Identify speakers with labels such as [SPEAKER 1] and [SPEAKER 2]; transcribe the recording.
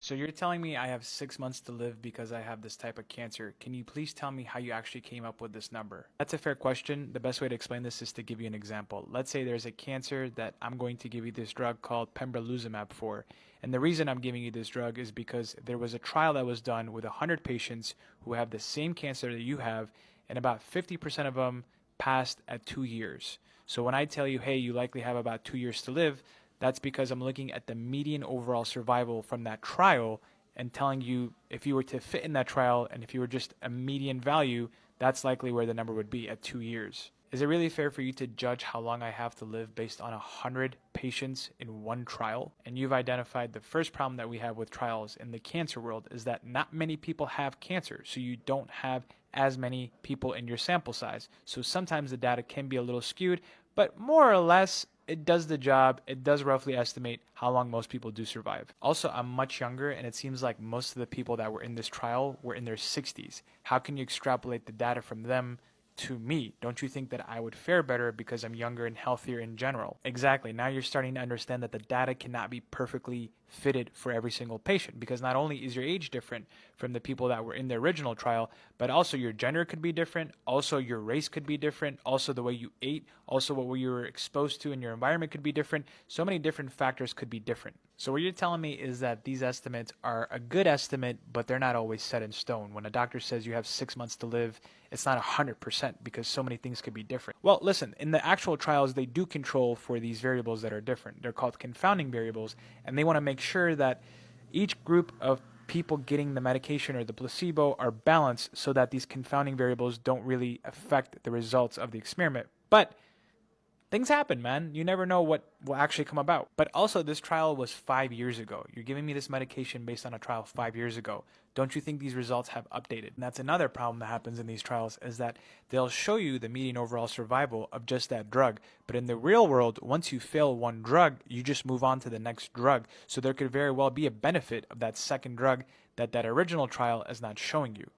[SPEAKER 1] So you're telling me I have 6 months to live because I have this type of cancer. Can you please tell me how you actually came up with this number? That's a fair question. The best way to explain this is to give you an example. Let's say there's a cancer that I'm going to give you this drug called pembrolizumab for. And the reason I'm giving you this drug is because there was a trial that was done with 100 patients who have the same cancer that you have, and about 50% of them passed at 2 years. So when I tell you, hey, you likely have about 2 years to live, that's because I'm looking at the median overall survival from that trial and telling you if you were to fit in that trial and if you were just a median value, that's likely where the number would be at 2 years. Is it really fair for you to judge how long I have to live based on 100 patients in one trial? And you've identified the first problem that we have with trials in the cancer world is that not many people have cancer, so you don't have as many people in your sample size. So sometimes the data can be a little skewed, but more or less, it does the job. It does roughly estimate how long most people do survive. Also, I'm much younger, and it seems like most of the people that were in this trial were in their 60s. How can you extrapolate the data from them to me? Don't you think that I would fare better because I'm younger and healthier in general? Exactly. Now you're starting to understand that the data cannot be perfectly fitted for every single patient, because not only is your age different from the people that were in the original trial, but also your gender could be different, also your race could be different, also the way you ate, also what you were exposed to in your environment could be different. So many different factors could be different. So what you're telling me is that these estimates are a good estimate, but they're not always set in stone. When a doctor says you have 6 months to live, it's not 100% because so many things could be different. Well, listen, in the actual trials, they do control for these variables that are different. They're called confounding variables, and they want to make sure that each group of people getting the medication or the placebo are balanced so that these confounding variables don't really affect the results of the experiment. But things happen, man. You never know what will actually come about. But also, this trial was 5 years ago. You're giving me this medication based on a trial 5 years ago. Don't you think these results have updated? And that's another problem that happens in these trials, is that they'll show you the median overall survival of just that drug. But in the real world, once you fail one drug, you just move on to the next drug. So there could very well be a benefit of that second drug that original trial is not showing you.